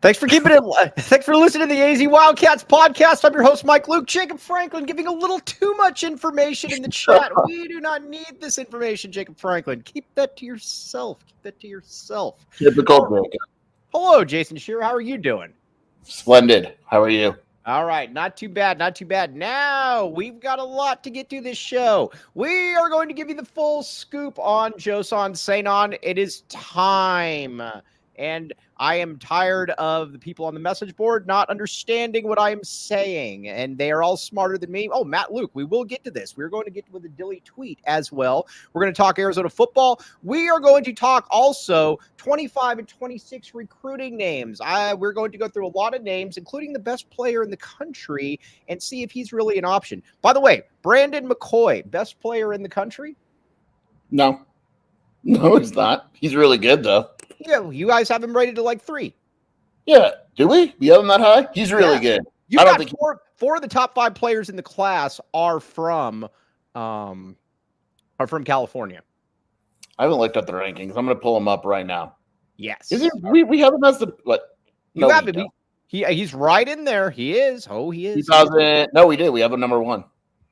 Thanks for keeping it. Thanks for listening to the AZ Wildcats podcast. I'm your host, Mike Luke. Jacob Franklin giving a little too much information in the chat. We do not need this information, Jacob Franklin. Keep that to yourself. Keep that to yourself. Typical. Hello, Jason Shearer. How are you doing? Splendid. How are you? All right. Not too bad. Not too bad. Now, we've got a lot to get to this show. We are going to give you the full scoop on Joson Sanon. It is time. And I am tired of the people on the message board not understanding what I am saying, and they are all smarter than me. Oh, Matt Luke, we will get to this. We're going to get to the Dilly tweet as well. We're going to talk Arizona football. We are going to talk also 25 and 26 recruiting names. We're going to go through a lot of names, including the best player in the country, and see if he's really an option. By the way, Brandon McCoy, best player in the country? No, he's not. He's really good, though. Yeah, you guys have him rated to like 3. Yeah, do we? We have him that high? He's really good. You got four of the top 5 players in the class are from California. I haven't looked at the rankings. I'm going to pull him up right now. Yes. Is it? We have him as the what? You have him. He's right in there. He is. Oh, he is. No, we do. We have him number 1.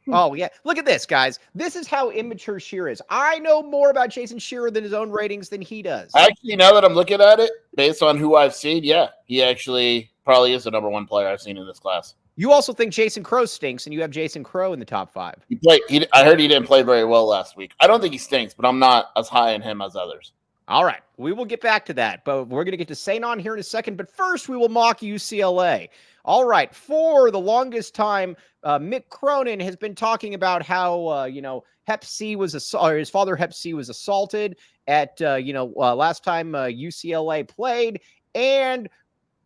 Oh, yeah. Look at this, guys. This is how immature Shearer is. I know more about Jason Shearer than his own ratings than he does. Actually, now that I'm looking at it, based on who I've seen, yeah, he actually probably is the number 1 player I've seen in this class. You also think Jason Crow stinks, and you have Jason Crow in the top 5. I heard he didn't play very well last week. I don't think he stinks, but I'm not as high on him as others. All right. We will get back to that, but we're going to get to Sanon here in a second. But first, we will mock UCLA. All right. For the longest time, Mick Cronin has been talking about how, Hep C his father Hep C was assaulted at, last time UCLA played. And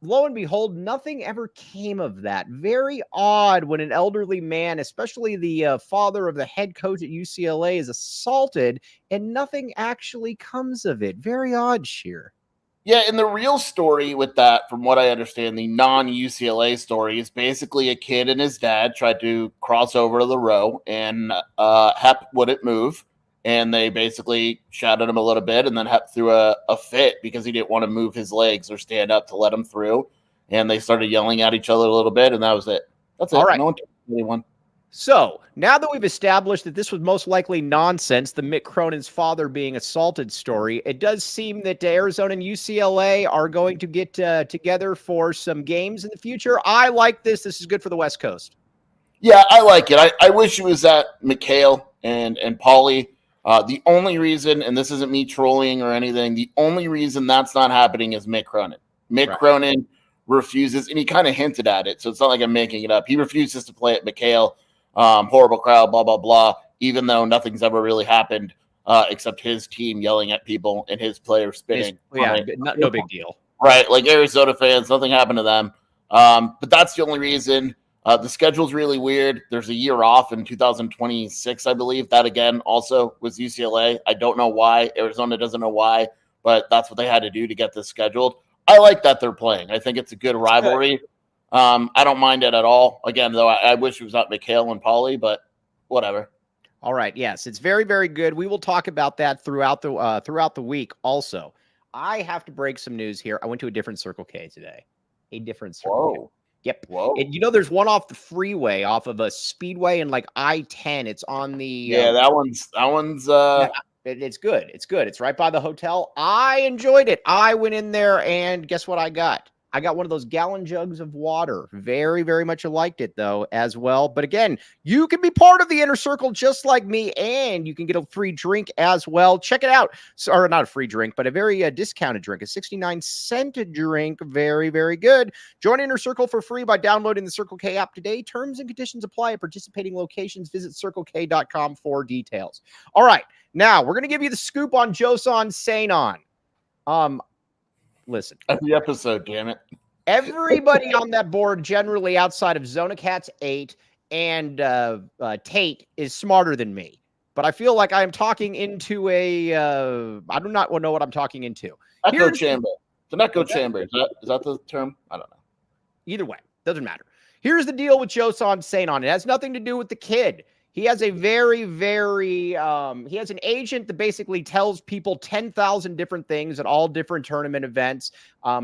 lo and behold, nothing ever came of that. Very odd when an elderly man, especially the father of the head coach at UCLA, is assaulted and nothing actually comes of it. Very odd, Sheer. Yeah, and the real story with that, from what I understand, the non-UCLA story is basically a kid and his dad tried to cross over to the row, and Hep wouldn't move, and they basically shouted him a little bit, and then Hep threw a fit because he didn't want to move his legs or stand up to let him through, and they started yelling at each other a little bit, and that was it. That's it. All right. No one told anyone. So, now that we've established that this was most likely nonsense, the Mick Cronin's father being assaulted story, it does seem that Arizona and UCLA are going to get together for some games in the future. I like this. This is good for the West Coast. Yeah, I like it. I wish it was at McHale and Pauly. The only reason, and this isn't me trolling or anything, the only reason that's not happening is Mick Cronin. Mick Cronin refuses, and he kind of hinted at it, so it's not like I'm making it up. He refuses to play at McHale. Horrible crowd, blah, blah, blah, even though nothing's ever really happened except his team yelling at people and his players spitting. No big deal. Right, like Arizona fans, nothing happened to them. But that's the only reason. The schedule's really weird. There's a year off in 2026, I believe. That, again, also was UCLA. I don't know why. Arizona doesn't know why, but that's what they had to do to get this scheduled. I like that they're playing. I think it's a good rivalry. Good. I don't mind it at all. Again, though, I wish it was not McHale and Pauly, but whatever. All right. Yes, it's very, very good. We will talk about that throughout the week. Also, I have to break some news here. I went to a different Circle K today. A different Circle K. Yep. Whoa. And there's one off the freeway, off of a speedway and like I-10. It's on the. Yeah, that one's. It's good. It's good. It's right by the hotel. I enjoyed it. I went in there and guess what I got? I got one of those gallon jugs of water. Very, very much liked it, though, as well. But again, you can be part of the inner circle just like me, and you can get a free drink as well. Check it out. Or not a free drink, but a very discounted drink, a 69-cent drink. Very, very good. Join Inner Circle for free by downloading the Circle K app today. Terms and conditions apply at participating locations. Visit CircleK.com for details. All right. Now, we're going to give you the scoop on Joson Sanon. Listen. Every episode, damn it. Everybody on that board, generally outside of Zona Cats 8 and Tate, is smarter than me. But I feel like I am talking into I do not know what I'm talking into. Echo chamber. It's an echo chamber. Is that the term? I don't know. Either way, doesn't matter. Here's the deal with Joson Sanon. It has nothing to do with the kid. He has a very, very, he has an agent that basically tells people 10,000 different things at all different tournament events.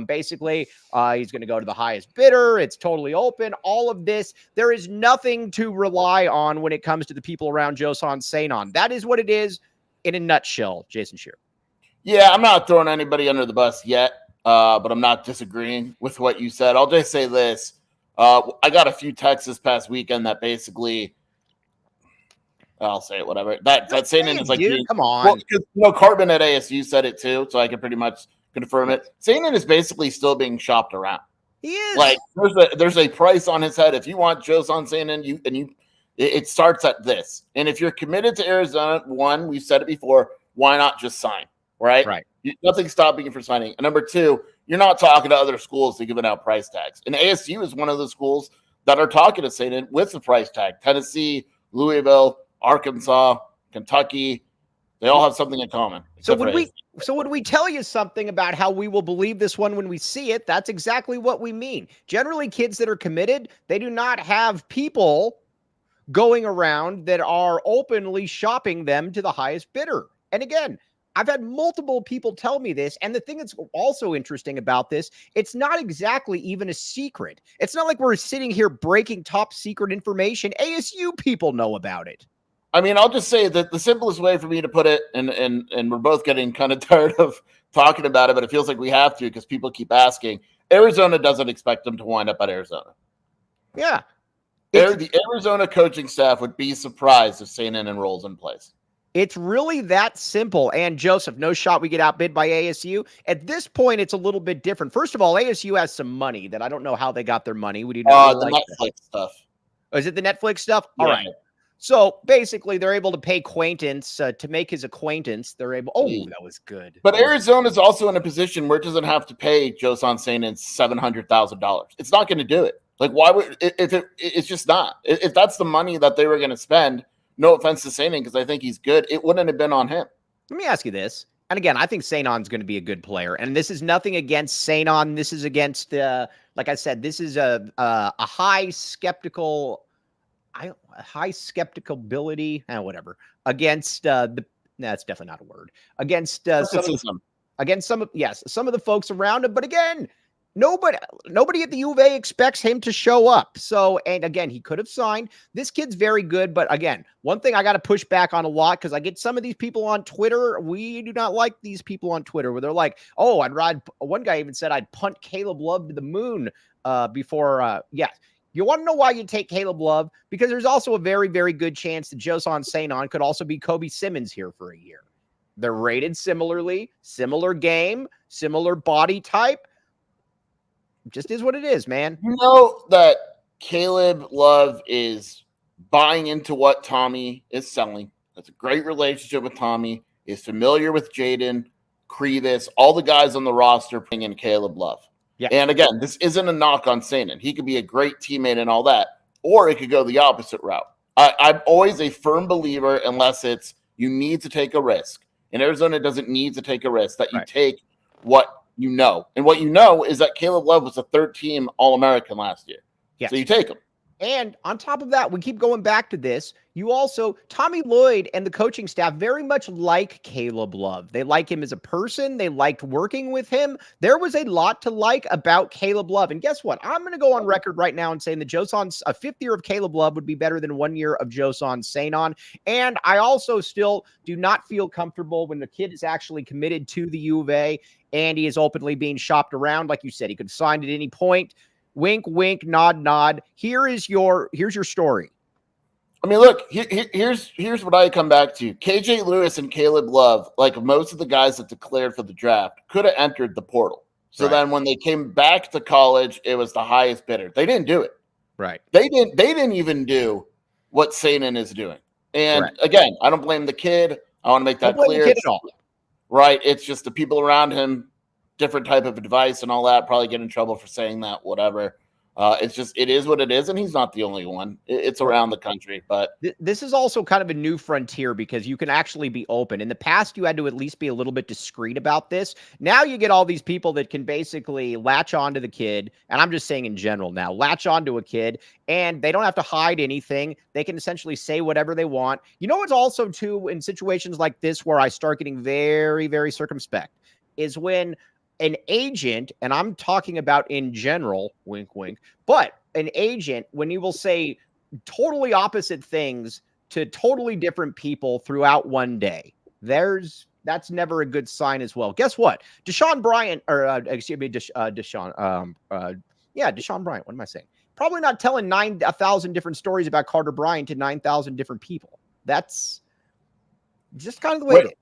Basically, he's going to go to the highest bidder. It's totally open. All of this. There is nothing to rely on when it comes to the people around Joson Sanon. That is what it is in a nutshell, Jason Shearer. Yeah, I'm not throwing anybody under the bus yet, but I'm not disagreeing with what you said. I'll just say this. I got a few texts this past weekend that basically, I'll say it, whatever. That Sanon is like, dude, come on. Well, because, Carbon at ASU said it too, so I can pretty much confirm it. Sanon is basically still being shopped around. He is. Like, there's a price on his head. If you want Joson Sanon, it starts at this. And if you're committed to Arizona, one, we've said it before, why not just sign? Right. Nothing's stopping you from signing. And number two, you're not talking to other schools to giving out price tags. And ASU is one of the schools that are talking to Sanon with the price tag. Tennessee, Louisville, Arkansas, Kentucky, they all have something in common. So when we tell you something about how we will believe this one when we see it, that's exactly what we mean. Generally, kids that are committed, they do not have people going around that are openly shopping them to the highest bidder. And again, I've had multiple people tell me this. And the thing that's also interesting about this, it's not exactly even a secret. It's not like we're sitting here breaking top secret information. ASU people know about it. I mean, I'll just say that the simplest way for me to put it, and we're both getting kind of tired of talking about it, but it feels like we have to because people keep asking. Arizona doesn't expect them to wind up at Arizona. Yeah. The Arizona coaching staff would be surprised if Sanon enrolls in place. It's really that simple. And Joseph, no shot we get outbid by ASU. At this point, it's a little bit different. First of all, ASU has some money that I don't know how they got their money. Would you know? The Netflix stuff. Oh, is it the Netflix stuff? Yeah. All right. So basically, they're able to pay acquaintance to make his acquaintance. They're able. Oh, that was good. But Arizona's also in a position where it doesn't have to pay Joson Sanon $700,000. It's not going to do it. Like, why would it's just not. If that's the money that they were going to spend, no offense to Sanon, because I think he's good, it wouldn't have been on him. Let me ask you this. And again, I think Sanon's going to be a good player. And this is nothing against Sanon. This is against, like I said, this is a high skeptical. High skepticability, whatever, against that's definitely not a word, against some of the folks around him. But again, nobody at the U of A expects him to show up. So, and again, he could have signed. This kid's very good. But again, one thing I got to push back on a lot, because I get some of these people on Twitter. We do not like these people on Twitter where they're like, oh, I'd ride. One guy even said I'd punt Caleb Love to the moon before. You want to know why you take Caleb Love? Because there's also a very, very good chance that Joson Sanon could also be Kobe Simmons here for a year. They're rated similarly, similar game, similar body type. Just is what it is, man. You know that Caleb Love is buying into what Tommy is selling. That's a great relationship with Tommy. Is familiar with Jaden, Krevis, all the guys on the roster putting in Caleb Love. Yeah. And again, this isn't a knock on Sanon. He could be a great teammate and all that, or it could go the opposite route. I'm always a firm believer, unless it's you need to take a risk. And Arizona doesn't need to take a risk, that you take what you know. And what you know is that Caleb Love was a third-team All-American last year. Yes. So you take him. And on top of that, we keep going back to this. You also, Tommy Lloyd and the coaching staff very much like Caleb Love. They like him as a person. They liked working with him. There was a lot to like about Caleb Love. And guess what? I'm going to go on record right now and saying that a fifth year of Caleb Love would be better than 1 year of Joson Sanon. And I also still do not feel comfortable when the kid is actually committed to the U of A and he is openly being shopped around. Like you said, he could sign at any point. Wink, wink, nod, nod. Here's your story. I mean, look, here's what I come back to. KJ Lewis and Caleb Love, like most of the guys that declared for the draft, could have entered the portal. So then when they came back to college, it was the highest bidder. They didn't do it. Right. They didn't even do what Sanon is doing. And again, I don't blame the kid. I want to make that clear. The kid at all. Right. It's just the people around him, different type of advice and all that, probably get in trouble for saying that, whatever. It is what it is, and he's not the only one. It's around the country, but this is also kind of a new frontier because you can actually be open. In the past, you had to at least be a little bit discreet about this. Now you get all these people that can basically latch onto the kid, and I'm just saying in general now, latch onto a kid, and they don't have to hide anything. They can essentially say whatever they want. You know what's also, too, in situations like this where I start getting very, very circumspect is when an agent, and I'm talking about in general, wink, wink, but an agent, when you will say totally opposite things to totally different people throughout one day, that's never a good sign as well. Guess what? Deshaun Bryant, or excuse me, Deshaun Bryant. What am I saying? Probably not telling 9,000 different stories about Carter Bryant to 9,000 different people. That's just kind of the way it is.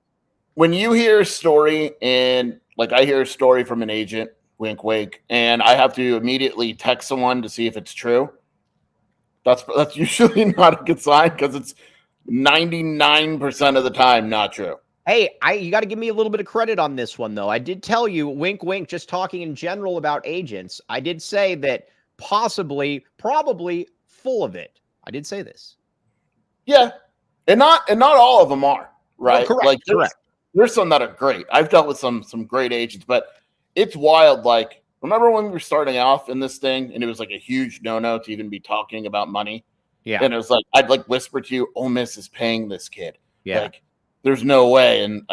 When you hear a story, and like I hear a story from an agent, wink, wink, and I have to immediately text someone to see if it's true, that's usually not a good sign because it's 99% of the time not true. Hey, you got to give me a little bit of credit on this one, though. I did tell you, wink, wink, just talking in general about agents. I did say that probably full of it. I did say this. Yeah, and not all of them are, right? Oh, correct, like correct. There's some that are great. I've dealt with some great agents, but it's wild. Like, remember when we were starting off in this thing and it was like a huge no-no to even be talking about money? Yeah. And it was like, I'd like whisper to you, Ole Miss is paying this kid. Yeah. Like, there's no way. And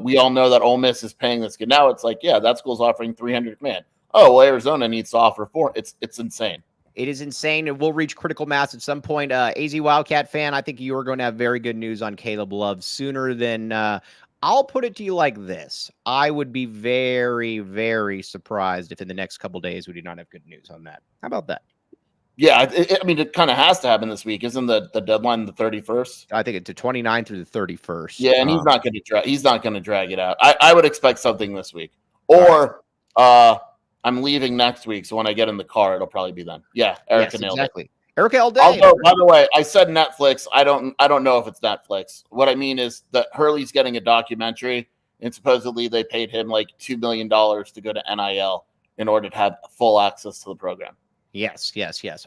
we all know that Ole Miss is paying this kid. Now it's like, yeah, that school's offering $300 million. Oh, well, Arizona needs to offer $400 million. It's insane. It is insane, and we'll reach critical mass at some point. AZ Wildcat fan, I think you are going to have very good news on Caleb Love sooner than I'll put it to you like this. I would be very, very surprised if in the next couple days we do not have good news on that. How about that? Yeah, I mean, it kind of has to happen this week. Isn't the deadline the 31st? I think it's the 29th through the 31st. Yeah, and he's not going to drag it out. I would expect something this week. Or I'm leaving next week, so when I get in the car, it'll probably be then. Yeah, Erica nailed it. Erica all day. Although, by the way, I said Netflix. I don't know if it's Netflix. What I mean is that Hurley's getting a documentary, and supposedly they paid him like $2 million to go to NIL in order to have full access to the program. Yes.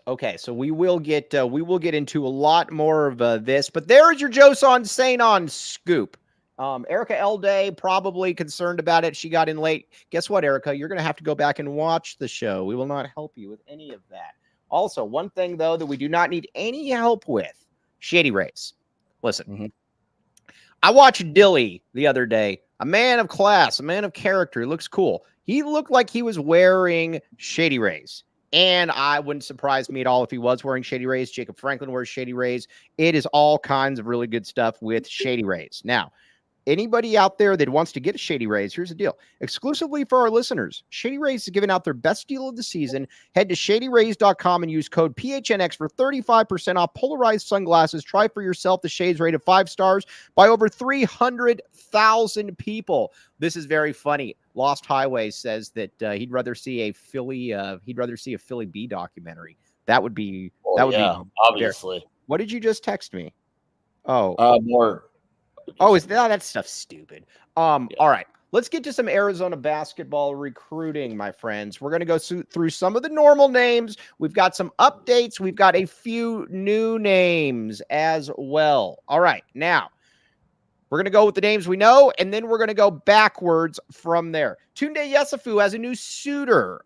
Okay, so we will get into a lot more of this, but there is your Joson Sanon scoop. Erica L. Day probably concerned about it. She got in late. Guess what, Erica? You're going to have to go back and watch the show. We will not help you with any of that. Also, one thing, though, that we do not need any help with, Shady Rays. Listen, I watched Dilly the other day, a man of class, a man of character. He looks cool. He looked like he was wearing Shady Rays. And I wouldn't surprise me at all if he was wearing Shady Rays. Jacob Franklin wears Shady Rays. It is all kinds of really good stuff with Shady Rays. Now, anybody out there that wants to get a Shady Rays, here's the deal. Exclusively for our listeners, Shady Rays is giving out their best deal of the season. Head to shadyrays.com and use code PHNX for 35% off polarized sunglasses. Try for yourself the shades rated 5 stars by over 300,000 people. This is very funny. Lost Highway says that he'd rather see a Philly B documentary. That would be be obviously. What did you just text me? Oh, more. Oh, that stuff's stupid. Yeah. All right. Let's get to some Arizona basketball recruiting, my friends. We're going to go through some of the normal names. We've got some updates. We've got a few new names as well. All right. Now, we're going to go with the names we know, and then we're going to go backwards from there. Tunde Yesufu has a new suitor.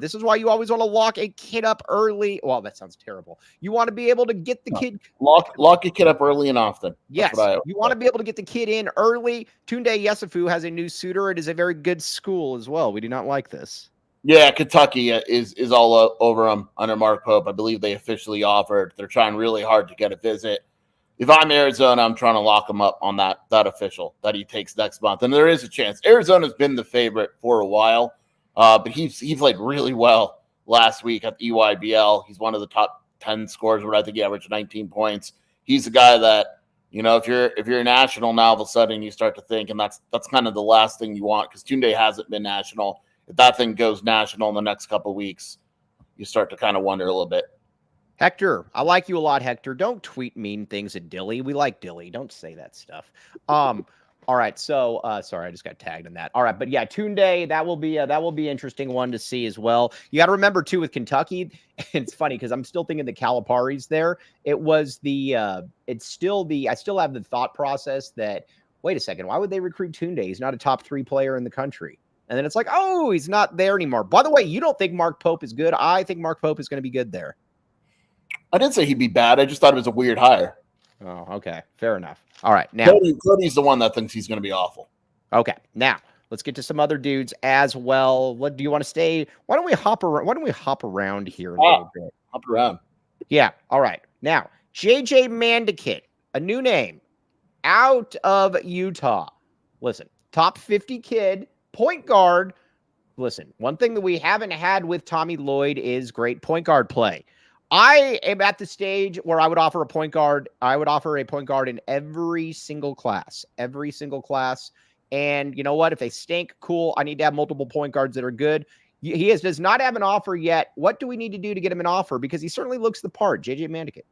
This is why you always want to lock a kid up early. Well, that sounds terrible. You want to be able to get the kid. Lock a kid up early and often. Yes, you want to be able to get the kid in early. Tunde Yesufu has a new suitor. It is a very good school as well. We do not like this. Yeah, Kentucky is all over them under Mark Pope. I believe they officially offered. They're trying really hard to get a visit. If I'm Arizona, I'm trying to lock him up on that official that he takes next month. And there is a chance. Arizona's been the favorite for a while, but he played really well last week at the EYBL. He's one of the top 10 scorers, where I think he averaged 19 points. He's a guy that, if you're a national now, all of a sudden you start to think, and that's kind of the last thing you want, because Tunde hasn't been national. If that thing goes national in the next couple of weeks, you start to kind of wonder a little bit. Hector, I like you a lot, Hector. Don't tweet mean things at Dilly. We like Dilly. Don't say that stuff. All right, so sorry, I just got tagged in that. All right, but yeah, Tunde, that will be an interesting one to see as well. You got to remember too with Kentucky, it's funny because I'm still thinking the Calipari's there. It was it's still I still have the thought process that wait a second, why would they recruit Tunde? He's not a top 3 player in the country. And then it's like, oh, he's not there anymore. By the way, you don't think Mark Pope is good? I think Mark Pope is going to be good there. I didn't say he'd be bad. I just thought it was a weird hire. Oh, okay. Fair enough. All right. Now, Cody's the one that thinks he's going to be awful. Okay. Now, let's get to some other dudes as well. What do you want to stay? Why don't we hop around? Why don't we hop around here a little bit? Hop around. Yeah. All right. Now, JJ Mandikit, a new name out of Utah. Listen, top 50 kid, point guard. Listen, one thing that we haven't had with Tommy Lloyd is great point guard play. I am at the stage where I would offer a point guard. I would offer a point guard in every single class. And you know what? If they stink, cool. I need to have multiple point guards that are good. He does not have an offer yet. What do we need to do to get him an offer? Because he certainly looks the part. JJ Mandikit.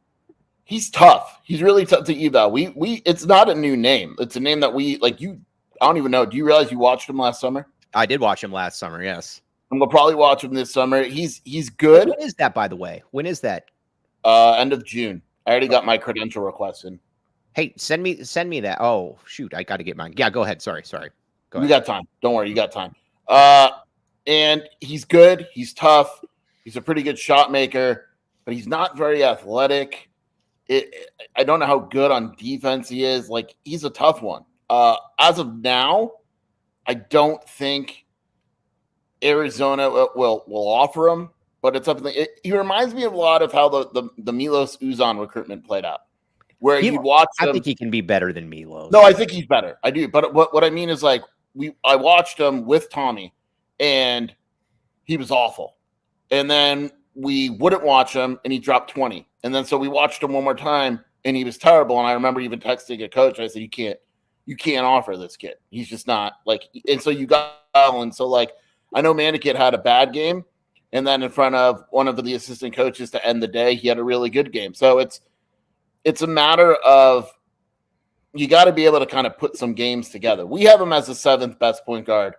He's tough. He's really tough to eval. It's not a new name. It's a name that I don't even know. Do you realize you watched him last summer? I did watch him last summer. Yes. I'm gonna probably watch him this summer. He's good. When is that, by the way? When is that? End of June. I already got my credential request in. Hey, send me that. Oh shoot, I got to get mine. Yeah, go ahead. Sorry. Go ahead. You got time. Don't worry, you got time. And he's good. He's tough. He's a pretty good shot maker, but he's not very athletic. I don't know how good on defense he is. Like, he's a tough one. As of now, I don't think Arizona will offer him, but it's something. He reminds me a lot of how the Milos Uzan recruitment played out, where you watch him. I think he can be better than Milos. No, I think he's better. I do, but what I mean is, like, I watched him with Tommy, and he was awful, and then we wouldn't watch him, and he dropped 20, and then so we watched him one more time, and he was terrible. And I remember even texting a coach. I said, you can't offer this kid. He's just not like. And so you got, and so like. I know Mandikit had a bad game, and then in front of one of the assistant coaches to end the day, he had a really good game. So it's a matter of you got to be able to kind of put some games together. We have him as the 7th best point guard,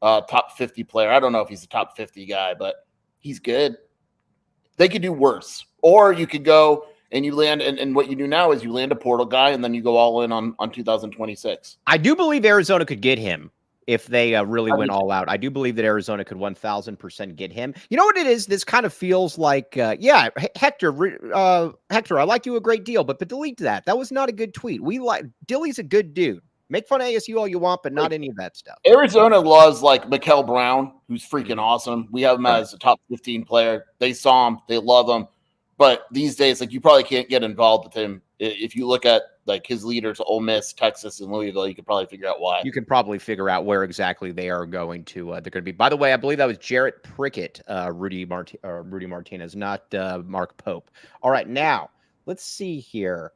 top 50 player. I don't know if he's a top 50 guy, but he's good. They could do worse. Or you could go and you land, and what you do now is you land a portal guy, and then you go all in on 2026. I do believe Arizona could get him. If they really went all out, I do believe that Arizona could 1,000% get him. You know what it is? This kind of feels like, Hector, I like you a great deal, but delete that. That was not a good tweet. Dilly's a good dude. Make fun of ASU all you want, but not any of that stuff. Arizona loves like Mikel Brown, who's freaking awesome. We have him as a top 15 player. They saw him, they love him. But these days, like, you probably can't get involved with him. If you look at like his leaders, Ole Miss, Texas, and Louisville, you could probably figure out why. You can probably figure out where exactly they are going to. They're going to be. By the way, I believe that was Jarrett Prickett, Rudy Martinez, not Mark Pope. All right, now let's see here.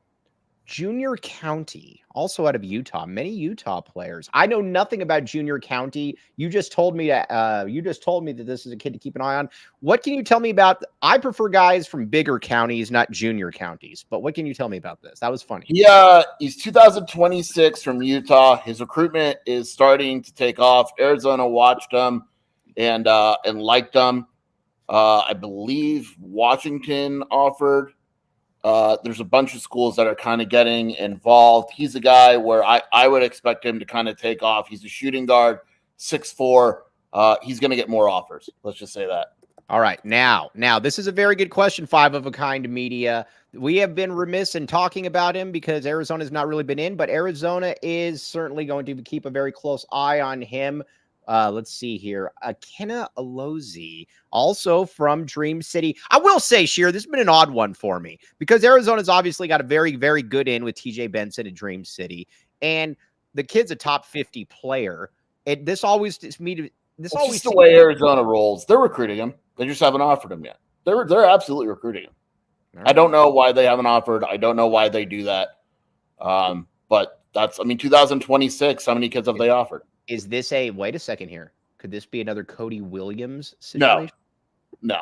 Junior County, also out of Utah. Many Utah players. I know nothing about Junior County. You just told me that this is a kid to keep an eye on. What can you tell me about? I prefer guys from bigger counties, not junior counties. But what can you tell me about this? That was funny. Yeah, he's 2026 from Utah. His recruitment is starting to take off. Arizona watched him and liked him. I believe Washington offered. There's a bunch of schools that are kind of getting involved. He's a guy where I would expect him to kind of take off. He's a shooting guard, 6'4". He's going to get more offers. Let's just say that. All right. Now, this is a very good question, 5 of a kind media. We have been remiss in talking about him because Arizona's not really been in, but Arizona is certainly going to keep a very close eye on him. Let's see here. Kenna Alozi, also from Dream City. I will say, Sheer, this has been an odd one for me because Arizona's obviously got a very, very good in with TJ Benson at Dream City. And the kid's a top 50 player. This always just the way Arizona rolls. They're recruiting him. They just haven't offered him yet. They're absolutely recruiting him. Right. I don't know why they haven't offered. I don't know why they do that. But 2026, how many kids have they offered? Is this wait a second here? Could this be another Cody Williams situation? No.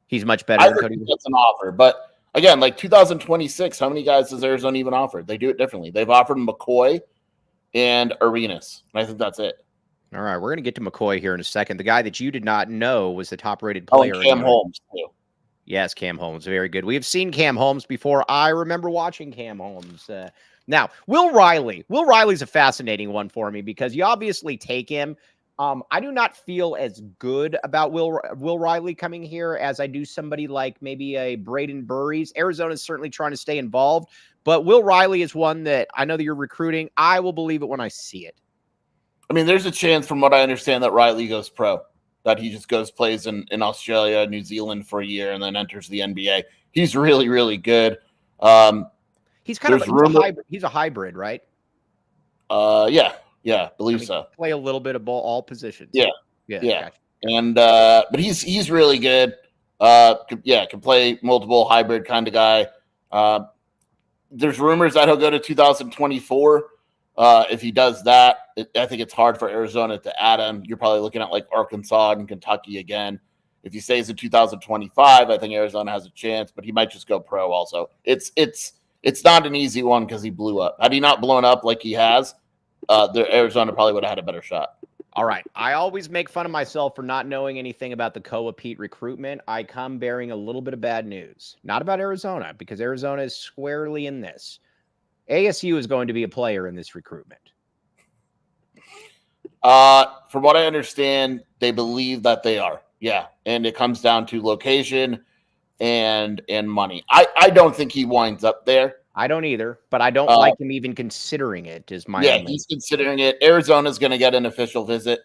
He's much better than Cody Williams. That's an offer. But again, like 2026, how many guys has Arizona even offered? They do it differently. They've offered McCoy. and Arenas. And I think that's it. All right, we're going to get to McCoy here in a second. The guy that you did not know was the top-rated Oh, player. and Cam Holmes, too. Yes, Cam Holmes. Very good. We have seen Cam Holmes before. I remember watching Cam Holmes. Now, Will Riley. Will Riley's a fascinating one for me because you obviously take him. I do not feel as good about Will Riley coming here as I do somebody like maybe a Braden Burries. Arizona's certainly trying to stay involved, but Will Riley is one that I know that you're recruiting. I will believe it when I see it. I mean, there's a chance, from what I understand, that Riley goes pro, that he just plays in Australia, New Zealand for a year, and then enters the NBA. He's really, really good. He's kind of a hybrid. He's a hybrid, right? Yeah, believe so. Play a little bit of all positions. Yeah. Gotcha. And but he's really good. Can play multiple hybrid kind of guy. There's rumors that he'll go to 2024. If he does that, I think it's hard for Arizona to add him. You're probably looking at like Arkansas and Kentucky again. If he stays in 2025, I think Arizona has a chance, but he might just go pro also. It's not an easy one because he blew up. Had he not blown up like he has, Arizona probably would have had a better shot. All right. I always make fun of myself for not knowing anything about the Koa Pete recruitment. I come bearing a little bit of bad news. Not about Arizona, because Arizona is squarely in this. ASU is going to be a player in this recruitment. From what I understand, they believe that they are. Yeah. And it comes down to location and money. I don't think he winds up there. I don't either, but I don't like him even considering it. Is my he's considering it. Arizona's going to get an official visit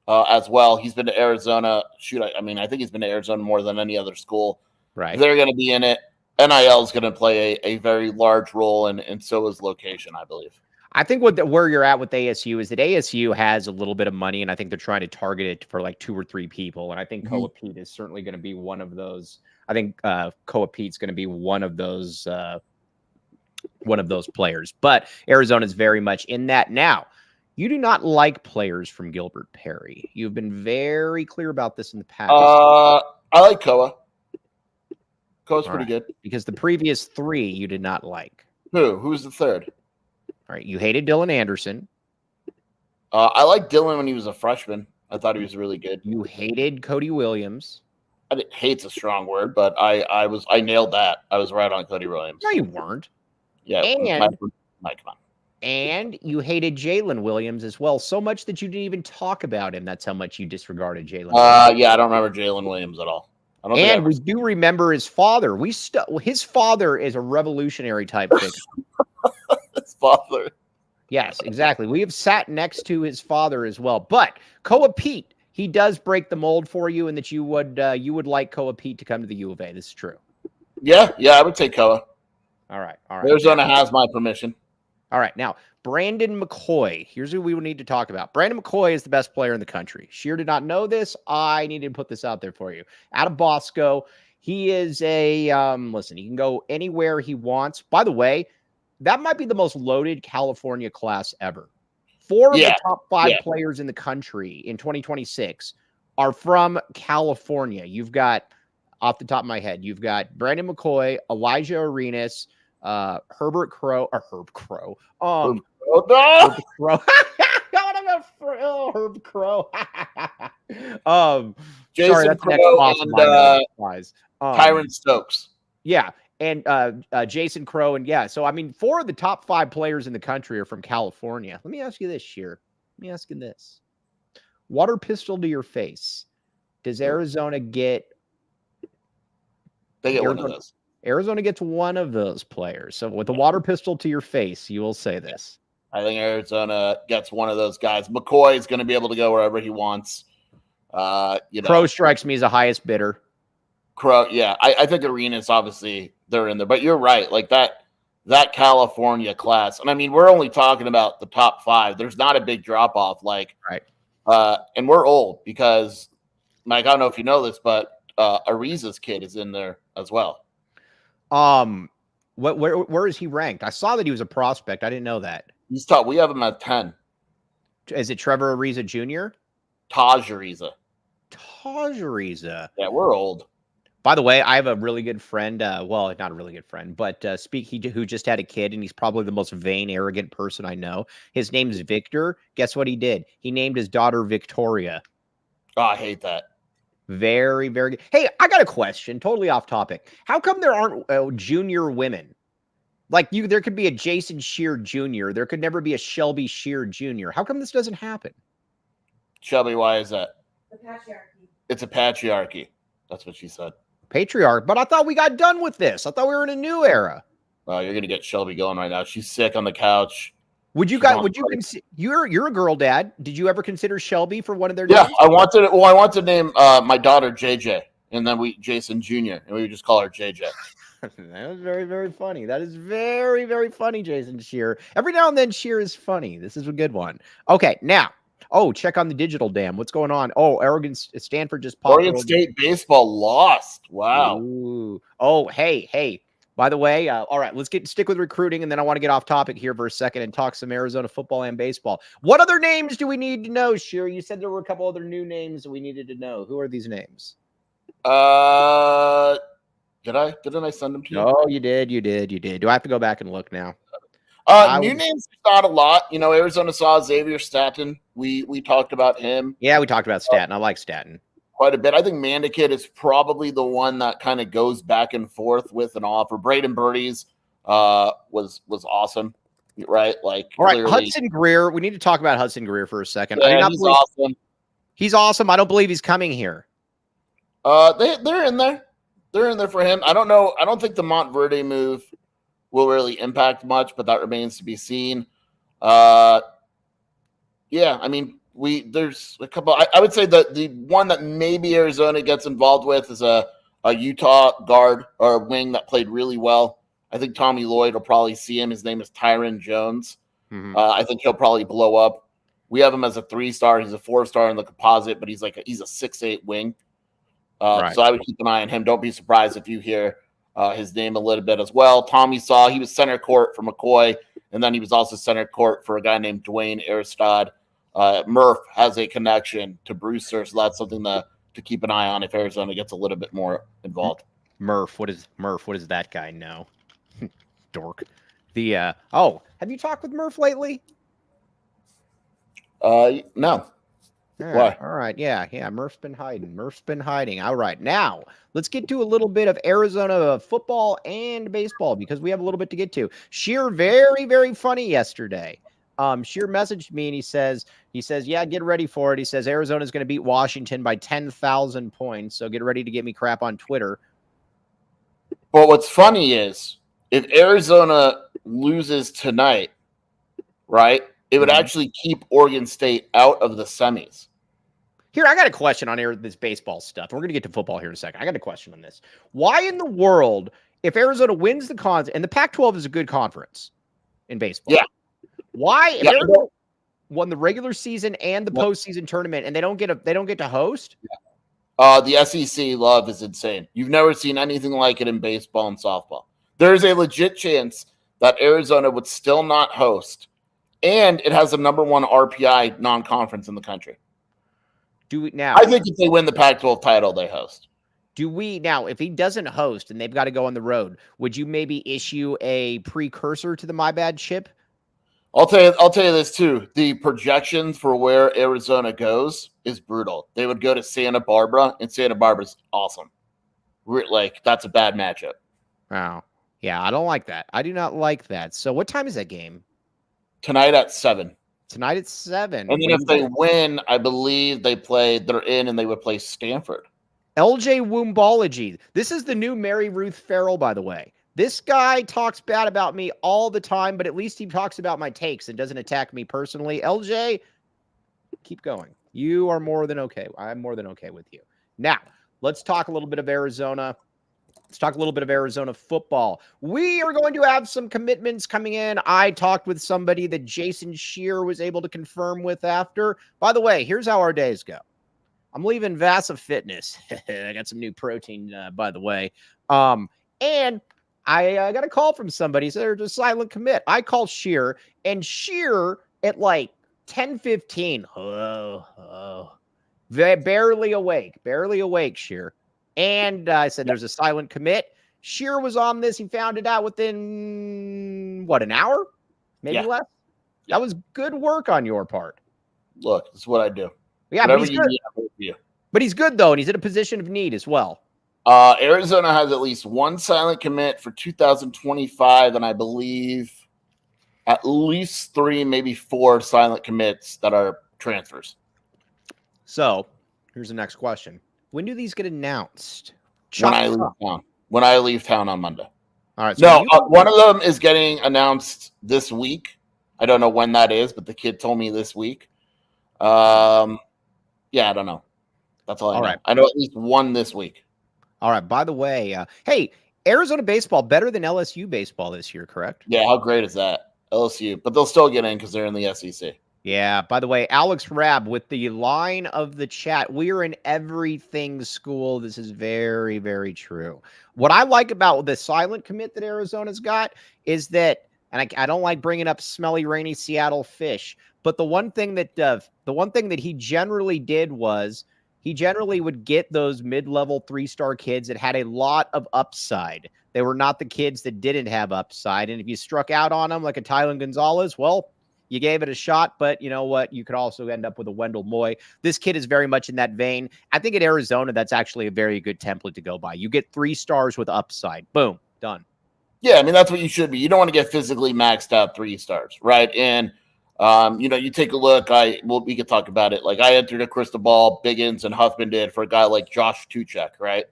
as well. He's been to Arizona. I think he's been to Arizona more than any other school. Right. They're going to be in it. NIL is going to play a very large role, and so is location, I believe. I think where you're at with ASU is that ASU has a little bit of money, and I think they're trying to target it for like 2 or 3 people. And I think Koa Pete is certainly going to be one of those. I think Koa Pete's going to be one of those players. But Arizona's very much in that. Now, you do not like players from Gilbert Perry. You've been very clear about this in the past. I like Koa. Koa's pretty good. Because the previous 3 you did not like. Who's the third? All right. You hated Dylan Anderson. I liked Dylan when he was a freshman. I thought he was really good. You hated Cody Williams. Hate's a strong word, but I nailed that. I was right on Cody Williams. No, you weren't. Yeah. Come on. And you hated Jalen Williams as well, so much that you didn't even talk about him. That's how much you disregarded Jalen. Yeah, I don't remember Jalen Williams at all. And we do remember his father. His father is a revolutionary type figure. His father. Yes, exactly. We have sat next to his father as well. But Koa Pete, he does break the mold for you, and that you would like Koa Pete to come to the U of A. This is true. Yeah, I would take Koa. All right. Arizona has my permission. All right. Now, Brandon McCoy. Here's who we would need to talk about. Brandon McCoy is the best player in the country. Sheer did not know this. I needed to put this out there for you. Out of Bosco, he is he can go anywhere he wants. By the way, that might be the most loaded California class ever. 4 of the top 5 players in the country in 2026 are from California. You've got, off the top of my head, you've got Brandon McCoy, Elijah Arenas, Herb Crow. Herb Crow. Herb Crow. Jason Crow and Tyron Stokes. Yeah. And Jason Crow. And yeah, so I mean, 4 of the top 5 players in the country are from California. Let me ask you this, Sheer. Let me ask you this. Water pistol to your face. Does Arizona get? They get one of those. Arizona gets one of those players. So with a water pistol to your face, you will say this. I think Arizona gets one of those guys. McCoy is going to be able to go wherever he wants. Crow strikes me as the highest bidder. Crow, yeah. I think Arenas, obviously, they're in there. But you're right. Like that California class. And I mean, we're only talking about the top 5. There's not a big drop-off. Right. And we're old because, Mike, I don't know if you know this, but Ariza's kid is in there as well. Where is he ranked? I saw that he was a prospect. I didn't know that. He's top. We have him at 10. Is it Trevor Ariza Jr.? Taj Ariza. Taj Ariza. Yeah, we're old. By the way, I have a really good friend. Well, not a really good friend, but who just had a kid, and he's probably the most vain, arrogant person I know. His name's Victor. Guess what he did? He named his daughter Victoria. Oh, I hate that. Very, very good. Hey, I got a question. Totally off topic. How come there aren't junior women? Like there could be a Jason Shear Jr. There could never be a Shelby Shear Jr. How come this doesn't happen? Shelby, why is that? The patriarchy. It's a patriarchy. That's what she said. Patriarch. But I thought we got done with this. I thought we were in a new era. Oh, you're gonna get Shelby going right now. She's sick on the couch. You're a girl dad. Did you ever consider Shelby for one of their Yeah, names? I wanted to name my daughter JJ, and then Jason Jr., and we would just call her JJ. That was very, very funny. That is very, very funny, Jason Shear. Every now and then, Shear is funny. This is a good one. Okay, now, check on the digital dam. What's going on? Stanford just popped. Oregon State baseball lost. Wow. Ooh. Oh, hey. By the way, all right, let's stick with recruiting, and then I want to get off topic here for a second and talk some Arizona football and baseball. What other names do we need to know, Shear? You said there were a couple other new names that we needed to know. Who are these names? Didn't I send them to you? Oh, you did. Do I have to go back and look now? New names, not a lot. Arizona saw Xavier Staten. We talked about him. Yeah, we talked about Staten. I like Staten quite a bit. I think Mandikit is probably the one that kind of goes back and forth with an offer. Braden Birdies was awesome, right? Like, all right, Hudson Greer. We need to talk about Hudson Greer for a second. Yeah, he's awesome. He's awesome. I don't believe he's coming here. They're in there. They're in there for him. I don't know. I don't think the Montverde move will really impact much, but that remains to be seen. Yeah, I mean, there's a couple. I would say that the one that maybe Arizona gets involved with is a Utah guard or a wing that played really well. I think Tommy Lloyd will probably see him. His name is Tyron Jones. Mm-hmm. I think he'll probably blow up. We have him as a 3-star. He's a 4-star in the composite, but he's a 6'8" wing. Right. So I would keep an eye on him. Don't be surprised if you hear his name a little bit as well. Tommy Saw, he was center court for McCoy, and then he was also center court for a guy named Dwayne Aristad. Murph has a connection to Brewster, so that's something to keep an eye on if Arizona gets a little bit more involved. Murph, what does that guy know? Dork. Have you talked with Murph lately? No. Why? All right. Yeah. Murph's been hiding. All right. Now, let's get to a little bit of Arizona football and baseball because we have a little bit to get to. Shear, very, very funny yesterday. Shear messaged me and he says, yeah, get ready for it. He says Arizona's going to beat Washington by 10,000 points. So get ready to get me crap on Twitter. But what's funny is if Arizona loses tonight, right, it would actually keep Oregon State out of the semis. Here, I got a question on this baseball stuff. We're going to get to football here in a second. I got a question on this. Why in the world, if Arizona wins the and the Pac-12 is a good conference in baseball. Yeah. Why if Arizona won the regular season and the postseason tournament and they don't get to host? Yeah. The SEC love is insane. You've never seen anything like it in baseball and softball. There's a legit chance that Arizona would still not host, and it has the number 1 RPI non-conference in the country. I think if they win the Pac-12 title, they host. If he doesn't host and they've got to go on the road, would you maybe issue a precursor to the My Bad chip? I'll tell you this too. The projections for where Arizona goes is brutal. They would go to Santa Barbara, and Santa Barbara's awesome. That's a bad matchup. Wow. Yeah, I don't like that. I do not like that. So what time is that game? Tonight at 7. Tonight at 7. And then if they win, I believe they're in and they would play Stanford. LJ Woombology. This is the new Mary Ruth Farrell, by the way. This guy talks bad about me all the time, but at least he talks about my takes and doesn't attack me personally. LJ, keep going. You are more than okay. I'm more than okay with you. Now, let's talk a little bit of Arizona. Let's talk a little bit of Arizona football. We are going to have some commitments coming in. I talked with somebody that Jason Shear was able to confirm with after. By the way, here's how our days go. I'm leaving Vasa Fitness. I got some new protein, by the way. And I got a call from somebody. So there's a silent commit. I call Shear, and Shear at like 10:15. Barely awake, Shear. And I said there's a silent commit. Shearer was on this. He found it out within, an hour? Maybe less? Yeah. That was good work on your part. Look, this is what I do. Yeah, Whatever but he's you good. need, I will do. But he's good, though, and he's in a position of need as well. Arizona has at least one silent commit for 2025, and I believe at least 3, maybe 4 silent commits that are transfers. So here's the next question. When do these get announced? When I leave town. When I leave town on Monday. All right. So one of them is getting announced this week. I don't know when that is, but the kid told me this week. Yeah, I don't know. That's all I know. Right. I know at least one this week. All right. By the way, hey, Arizona baseball better than LSU baseball this year, correct? Yeah, how great is that? LSU, but they'll still get in because they're in the SEC. Yeah. By the way, Alex Rabb with the line of the chat, we are in everything school. This is very, very true. What I like about the silent commit that Arizona's got is that, and I don't like bringing up smelly, rainy Seattle fish, but the one thing that he generally did was he generally would get those mid-level 3-star kids that had a lot of upside. They were not the kids that didn't have upside. And if you struck out on them like a Tylen Gonzalez, well, you gave it a shot, but you know what? You could also end up with a Wendell Moy. This kid is very much in that vein. I think at Arizona, that's actually a very good template to go by. You get 3 stars with upside. Boom, done. Yeah, I mean, that's what you should be. You don't want to get physically maxed out 3 stars, right? And, you take a look. We could talk about it. Like I entered a crystal ball, Biggins and Huffman did for a guy like Josh Tuchek, right?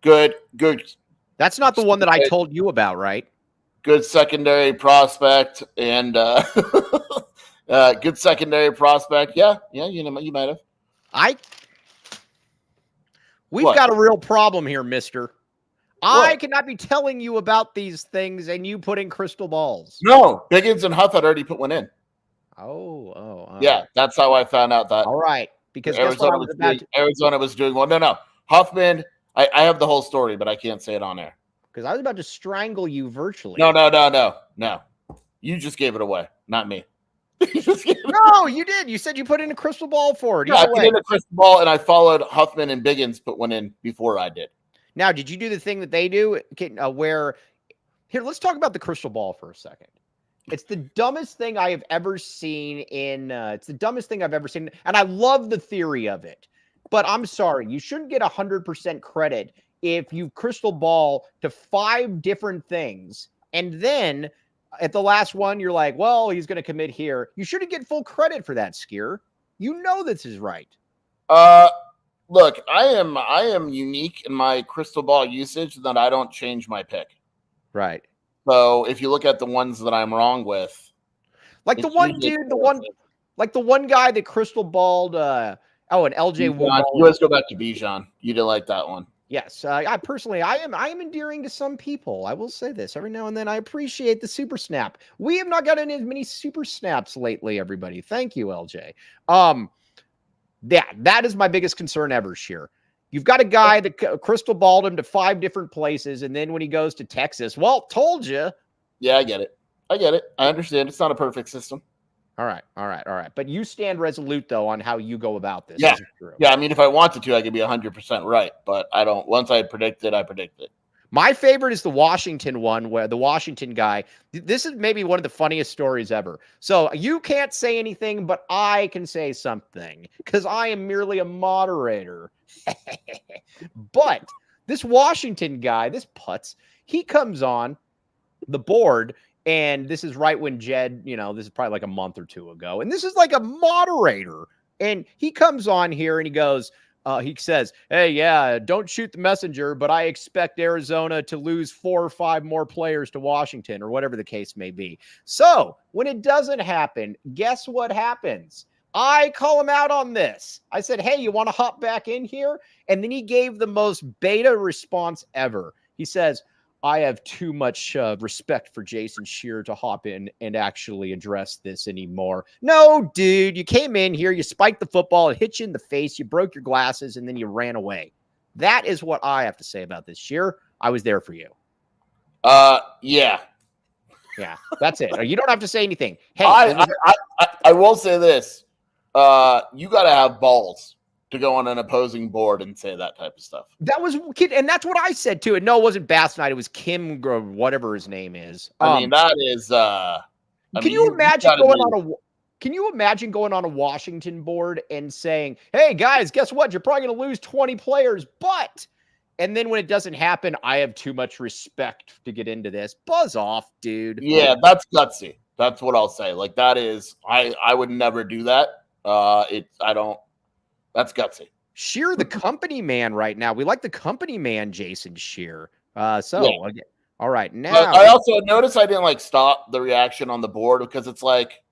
Good. That's not the one that I told you about, right? Good secondary prospect and good secondary prospect. Yeah, you might have. We've got a real problem here, mister. I cannot be telling you about these things and you put in crystal balls. No, Biggins and Huff had already put one in. Yeah, that's how I found out that. All right, because Arizona was doing one. No, Huffman. I have the whole story, but I can't say it on air. Because I was about to strangle you virtually. No. You just gave it away, not me. No, you did. You said you put in a crystal ball for it. Yeah, I put in a crystal ball, and I followed Huffman and Biggins put one in before I did. Now, did you do the thing that they do where – here, let's talk about the crystal ball for a second. It's the dumbest thing I have ever seen it's the dumbest thing I've ever seen, and I love the theory of it. But I'm sorry, you shouldn't get 100% credit if you crystal ball to 5 different things, and then at the last one, you're like, well, he's going to commit here. You shouldn't get full credit for that, Skier. You know this is right. Look, I am unique in my crystal ball usage that I don't change my pick. Right. So if you look at the ones that I'm wrong with, like the one guy that crystal balled, and LJ Wood. You always go back to Bijan. You didn't like that one. Yes, I am endearing to some people. I will say this every now and then. I appreciate the super snap. We have not gotten as many super snaps lately, everybody. Thank you, LJ. That is my biggest concern ever, Sheer. You've got a guy that crystal balled him to 5 different places, and then when he goes to Texas, well, told you. Yeah, I get it. I understand. It's not a perfect system. All right. But you stand resolute, though, on how you go about this. Yeah. I mean, if I wanted to, I could be 100% right, but I don't. Once I predict it, I predict it. My favorite is the Washington one, where the Washington guy, this is maybe one of the funniest stories ever. So you can't say anything, but I can say something because I am merely a moderator. But this Washington guy, this putz, he comes on the board. And this is right when Jed, this is probably like a month or 2 ago. And this is like a moderator. And he comes on here and he goes, he says, hey, yeah, don't shoot the messenger, but I expect Arizona to lose 4 or 5 more players to Washington or whatever the case may be. So when it doesn't happen, guess what happens? I call him out on this. I said, hey, you want to hop back in here? And then he gave the most beta response ever. He says, I have too much respect for Jason Shearer to hop in and actually address this anymore. No, dude, you came in here, you spiked the football, it hit you in the face, you broke your glasses, and then you ran away. That is what I have to say about this, Shearer. I was there for you. Yeah. Yeah, that's it. You don't have to say anything. Hey, I will say this. You got to have balls to go on an opposing board and say that type of stuff. That was and that's what I said too. And no, it wasn't Bass Knight. It was Kim or whatever his name is. I mean, that is. Can you imagine going on a Washington board and saying, "Hey guys, guess what? You're probably going to lose 20 players, but," and then when it doesn't happen, I have too much respect to get into this. Buzz off, dude. Yeah, that's gutsy. That's what I'll say. Like that is, I would never do that. That's gutsy. Sheer the company man right now. We like the company man, Jason Sheer. All right. Now but I also noticed I didn't stop the reaction on the board because it's like,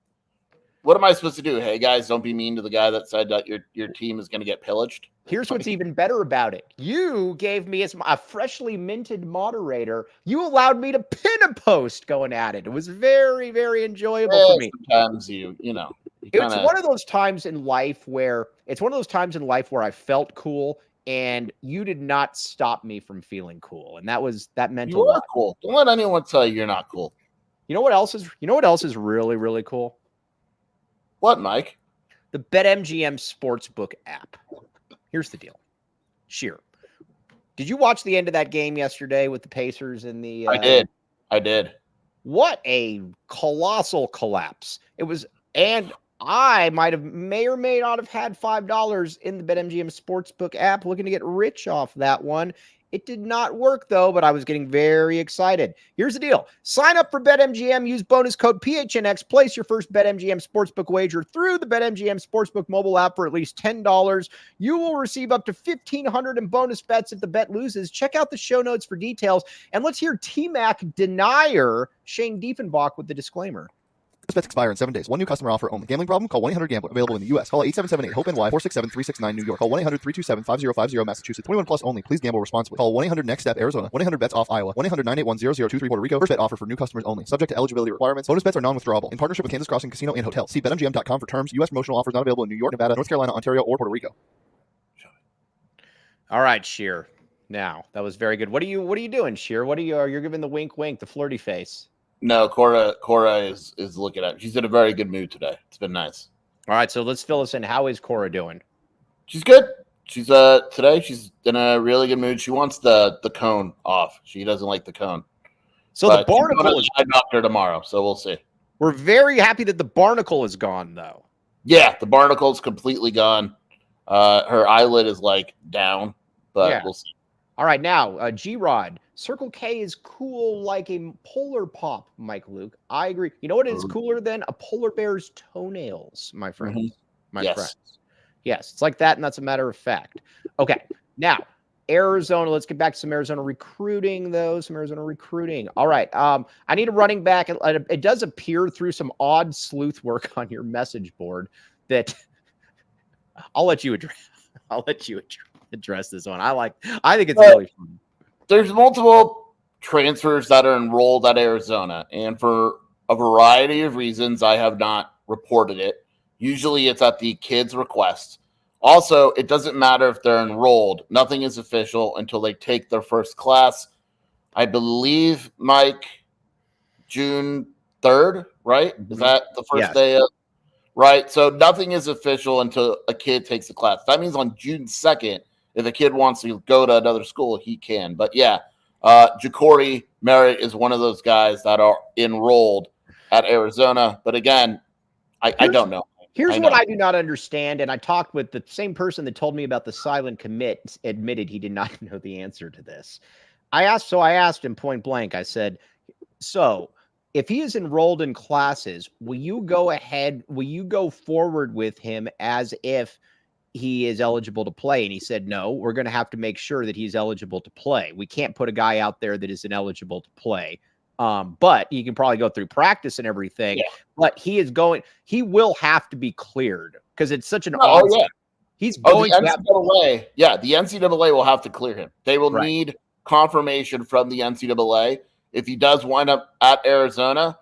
what am I supposed to do? Hey guys, don't be mean to the guy that said that your team is going to get pillaged. Here's what's even better about it. You gave me as a freshly minted moderator. You allowed me to pin a post going at it. It was very, very enjoyable for me. Sometimes it's one of those times in life where I felt cool, and you did not stop me from feeling cool, and that meant a lot. You are cool. Don't let anyone tell you you're not cool. You know what else is really, really cool? What, Mike? The BetMGM Sportsbook app. Here's the deal. Sheer. Did you watch the end of that game yesterday with the Pacers and the I did. What a colossal collapse. It was, and I may or may not have had $5 in the BetMGM Sportsbook app looking to get rich off that one. It did not work, though, but I was getting very excited. Here's the deal. Sign up for BetMGM. Use bonus code PHNX. Place your first BetMGM Sportsbook wager through the BetMGM Sportsbook mobile app for at least $10. You will receive up to $1,500 in bonus bets if the bet loses. Check out the show notes for details. And let's hear T-Mac denier Shane Diefenbach with the disclaimer. This bets expire in 7 days. One new customer offer only. Gambling problem? Call 1-800-GAMBLER. Available in the U.S. Call 877-8-HOPE-NY 467-369 New York. Call 1-800-327-5050 Massachusetts. 21 plus only. Please gamble responsibly. Call 1-800-NEXT-STEP Arizona. 1-800-BETS-OFF Iowa. 1-800-981-0023 Puerto Rico. First bet offer for new customers only. Subject to eligibility requirements. Bonus bets are non-withdrawable. In partnership with Kansas Crossing Casino and Hotel. See BetMGM.com for terms. U.S. promotional offers not available in New York, Nevada, North Carolina, Ontario, or Puerto Rico. All right, Sheer. Now, that was very good. What are you doing, Sheer? You're giving the wink, the flirty face. No, Cora is looking at. She's in a very good mood today. It's been nice. All right, so let's fill us in. How is Cora doing? She's good. She's today she's in a really good mood. She wants the cone off. She doesn't like the cone. So the barnacle is doctor tomorrow, so we'll see. We're very happy that the barnacle is gone, though. Yeah, the barnacle is completely gone. Her eyelid is down, but we'll see. All right, now G-Rod. Circle K is cool like a polar pop, Mike Luke. I agree. You know what is cooler than a polar bear's toenails, my friends? Mm-hmm. My friends. Yes, it's like that, and that's a matter of fact. Okay, now, Arizona. Let's get back to some Arizona recruiting, though. All right, I need a running back. It does appear through some odd sleuth work on your message board that I'll let you address this one. I think it's really fun. There's multiple transfers that are enrolled at Arizona, and for a variety of reasons, I have not reported it. Usually it's at the kid's request. Also, it doesn't matter if they're enrolled. Nothing is official until they take their first class. I believe, Mike, June 3rd, right? Is that the first day of? Right. So nothing is official until a kid takes the class. That means on June 2nd, if a kid wants to go to another school, he can. But Ja'Cory Merritt is one of those guys that are enrolled at Arizona. But again, I don't know. Here's what I do not understand. And I talked with the same person that told me about the silent commit, admitted he did not know the answer to this. I asked him point blank. I said, so if he is enrolled in classes, will you go forward with him as if he is eligible to play? And he said, no, we're going to have to make sure that he's eligible to play. We can't put a guy out there that is ineligible to play. But he can probably go through practice and everything, but he will have to be cleared because it's such an he's going to NCAA. The NCAA will have to clear him. They will need confirmation from the NCAA. If he does wind up at Arizona,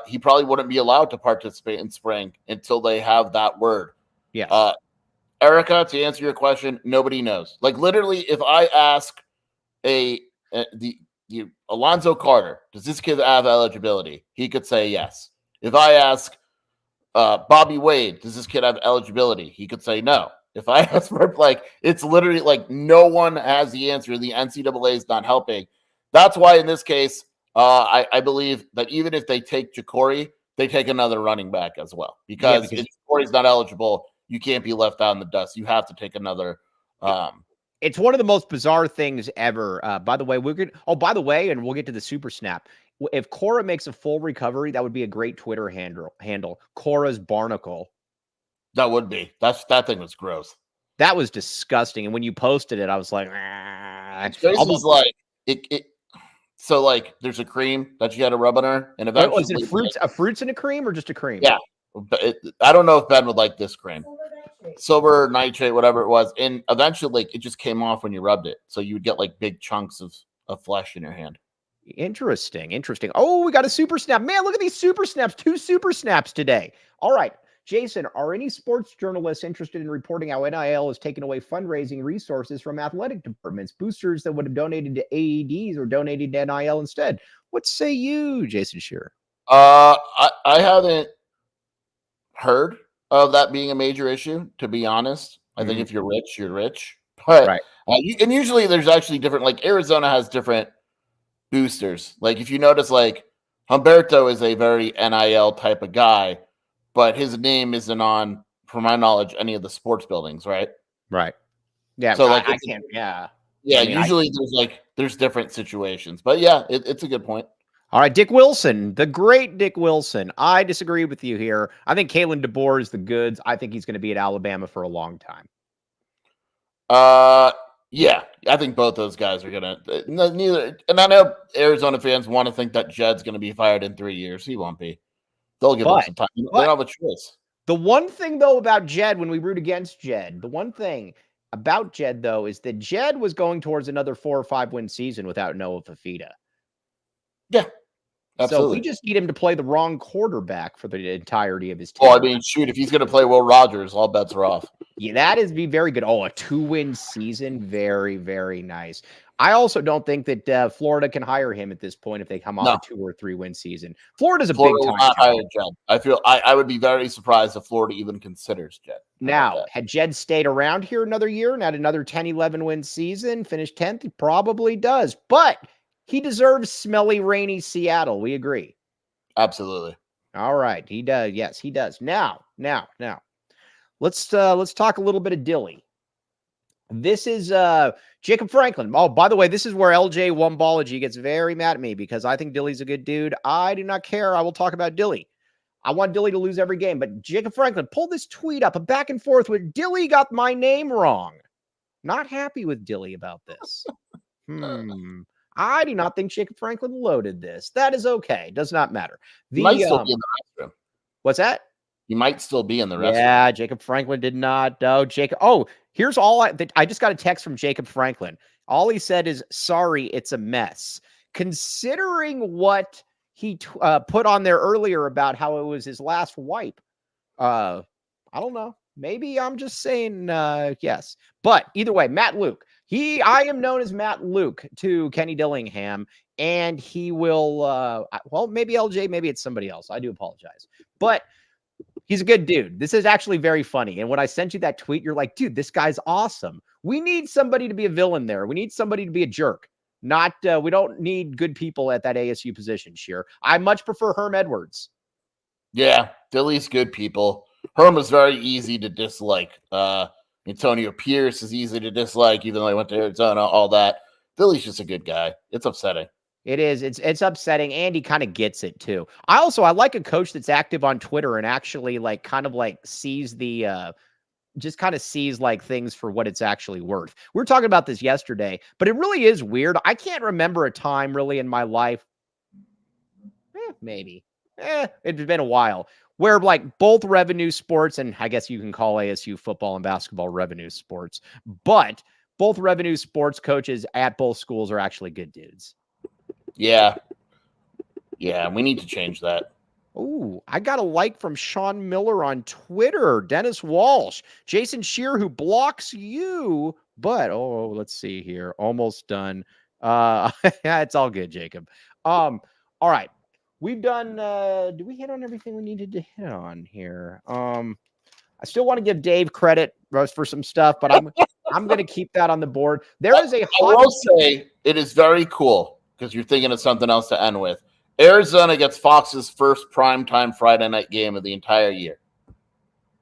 he probably wouldn't be allowed to participate in spring until they have that word. Erica, to answer your question, nobody knows. Like literally, if I ask Alonzo Carter, does this kid have eligibility? He could say yes. If I ask Bobby Wade, does this kid have eligibility? He could say no. If I ask for, like, it's literally like no one has the answer. The NCAA is not helping. That's why in this case, I believe that even if they take Ja'Cory, they take another running back as well. Because if Ja'Cory's not eligible, you can't be left out in the dust. You have to take another. It's one of the most bizarre things ever. By the way, by the way, and we'll get to the super snap. If Cora makes a full recovery, that would be a great Twitter handle. Cora's Barnacle. That would be. That thing was gross. That was disgusting. And when you posted it, I was like, Almost like it. So like, there's a cream that you had to rub on her, and eventually, was it fruits in a cream or just a cream? Yeah, but I don't know if Ben would like this cream. Silver nitrate, whatever it was, and eventually, like, it just came off when you rubbed it, so you would get like big chunks of flesh in your hand. Interesting. Oh, we got a super snap. Man, look at these super snaps. 2 super snaps today. All right. Jason, are any sports journalists interested in reporting how NIL is taking away fundraising resources from athletic departments? Boosters that would have donated to AEDs or donated to NIL instead. What say you, Jason Shearer? I haven't heard of that being a major issue, to be honest. I think if you're rich, you're rich. But right. And usually there's actually different, like Arizona has different boosters. Like if you notice, like Humberto is a very NIL type of guy, but his name isn't on, from my knowledge, any of the sports buildings, right? Right. Yeah. So like I can't. Yeah. Yeah. I mean, usually there's different situations, but yeah, it's a good point. All right, Dick Wilson, the great Dick Wilson. I disagree with you here. I think Kalen DeBoer is the goods. I think he's going to be at Alabama for a long time. Yeah, I think both those guys are gonna. Neither, and I know Arizona fans want to think that Jed's going to be fired in 3 years. He won't be. They'll give him some time. They don't have a choice. The one thing, though, about Jed, when we root against Jed, the one thing about Jed, though, is that Jed was going towards another 4 or 5 win season without Noah Fafita. Yeah, absolutely. So we just need him to play the wrong quarterback for the entirety of his team. Oh, I mean, shoot, if he's going to play Will Rogers, all bets are off. Yeah, that is be very good. Oh, a 2-win season. Very, very nice. I also don't think that Florida can hire him at this point if they come off a 2 or 3 win season. Florida's a big time. Not hire Jed. I feel I would be very surprised if Florida even considers Jed. Now, had Jed stayed around here another year and had another 10, 11 win season, finished 10th, he probably does. But he deserves smelly, rainy Seattle. We agree. Absolutely. All right. He does. Yes, he does. Now. Let's talk a little bit of Dilly. This is Jacob Franklin. Oh, by the way, this is where LJ Wombology gets very mad at me because I think Dilly's a good dude. I do not care. I will talk about Dilly. I want Dilly to lose every game, but Jacob Franklin pulled this tweet up, a back and forth where Dilly got my name wrong. Not happy with Dilly about this. I do not think Jacob Franklin loaded this. That is okay. Does not matter. Might still be in the restroom. What's that? He might still be in the restroom. Yeah, Jacob Franklin did not. No, Jacob. Oh, here's all I just got a text from Jacob Franklin. All he said is, sorry, it's a mess. Considering what he put on there earlier about how it was his last wipe, I don't know. Maybe I'm just saying yes. But either way, Matt Luke. I am known as Matt Luke to Kenny Dillingham, and he will, well, maybe LJ, maybe it's somebody else. I do apologize. But he's a good dude. This is actually very funny. And when I sent you that tweet, you're like, dude, this guy's awesome. We need somebody to be a villain there. We need somebody to be a jerk. Not, we don't need good people at that ASU position, Sheer. I much prefer Herm Edwards. Yeah, Dilly's good people. Herm was very easy to dislike. Antonio Pierce is easy to dislike, even though I went to Arizona, all that. Dilly's just a good guy. It's upsetting. It is. It's upsetting. And he kind of gets it too. I like a coach that's active on Twitter and actually sees the just kind of sees like things for what it's actually worth. We were talking about this yesterday, but it really is weird. I can't remember a time really in my life. Maybe. It's been a while where like both revenue sports, and I guess you can call ASU football and basketball revenue sports, but both revenue sports coaches at both schools are actually good dudes. Yeah. Yeah, we need to change that. Ooh, I got a like from Sean Miller on Twitter. Dennis Walsh. Jason Shear, who blocks you. But, let's see here. Almost done. Yeah, it's all good, Jacob. All right. We've done, do we hit on everything we needed to hit on here? I still want to give Dave credit. for some stuff, but I'm going to keep that on the board. There is a I will say it is very cool because you're thinking of something else to end with. Arizona gets Fox's first primetime Friday night game of the entire year.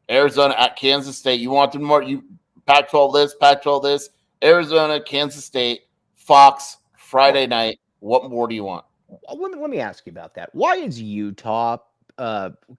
Arizona at Kansas State. You want them more? You Pac-12 this, Pac-12 this. Arizona, Kansas State, Fox, Friday night. What more do you want? Let me ask you about that. Why is Utah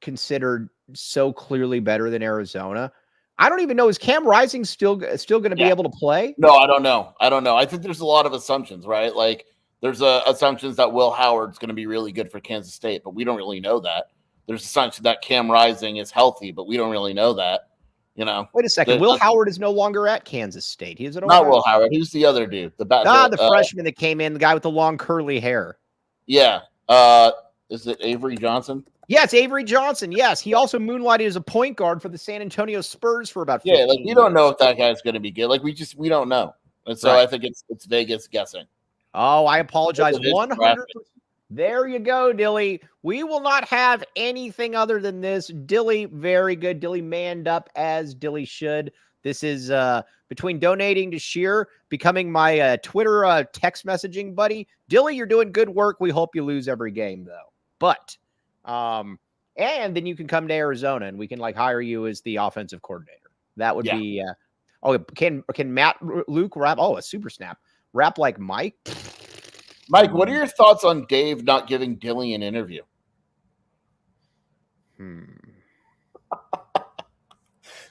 considered so clearly better than Arizona? I don't even know. Is Cam Rising still going to be able to play? No, I don't know. I think there's a lot of assumptions, right? Like there's assumptions that Will Howard's going to be really good for Kansas State, but we don't really know that. There's assumption that Cam Rising is healthy, but we don't really know that. You know. Wait a second. Will Howard is no longer at Kansas State. He's at not Will Howard. Who's the other dude? The freshman that came in, the guy with the long curly hair. Yeah. Is it Avery Johnson? Yes, Avery Johnson. Yes, he also moonlighted as a point guard for the San Antonio Spurs for about 15 like we don't know if that guy's going to be good. Like we don't know, and so I think it's Vegas guessing. Oh, I apologize. 100%. There you go, Dilly. We will not have anything other than this. Dilly, very good. Dilly manned up as Dilly should. This is between donating to Sheer, becoming my Twitter text messaging buddy. Dilly, you're doing good work. We hope you lose every game, though. But, and then you can come to Arizona and we can hire you as the offensive coordinator. That would be, can Matt Luke rap? Oh, a super snap. Rap like Mike? Mike, what are your thoughts on Dave not giving Dilly an interview?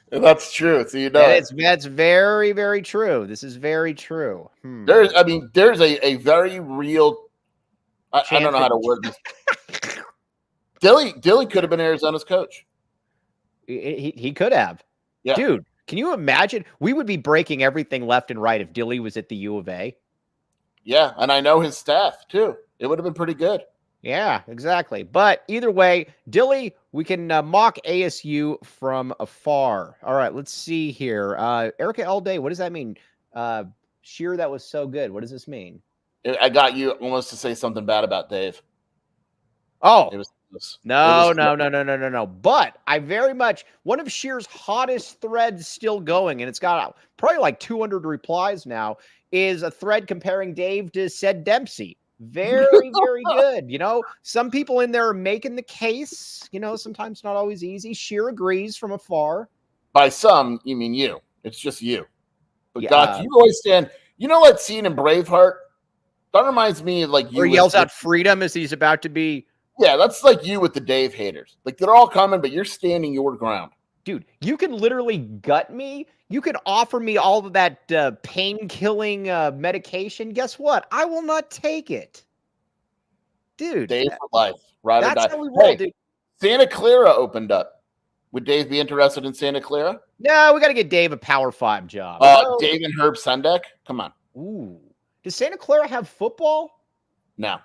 That's true. So that's very, very true. This is very true. There's a very real. I don't know how to word this. Dilly could have been Arizona's coach. He could have. Yeah. Dude, can you imagine? We would be breaking everything left and right if Dilly was at the U of A. Yeah, and I know his staff too. It would have been pretty good. Yeah, exactly. But either way, Dilly, we can mock ASU from afar. All right, let's see here. Erica L. Day, what does that mean? Sheer, that was so good. What does this mean? I got you almost to say something bad about Dave. Oh, no. But I very much, one of Sheer's hottest threads still going, and it's got probably 200 replies now, is a thread comparing Dave to Sed Dempsey. Very, very good. Some people in there are making the case. Sometimes not always easy. Sheer agrees from afar. By some, you mean you. It's just you. But God, you always stand. You know that scene in Braveheart? That reminds me of you. Where he yells out freedom as he's about to be. Yeah, that's like you with the Dave haters. They're all coming, but you're standing your ground. Dude, you can literally gut me. You can offer me all of that pain-killing medication. Guess what? I will not take it. Dude. Dave for life. Ride or die. How we roll, dude. Santa Clara opened up. Would Dave be interested in Santa Clara? No, we got to get Dave a Power 5 job. Dave and Herb Sendek? Come on. Ooh. Does Santa Clara have football? No.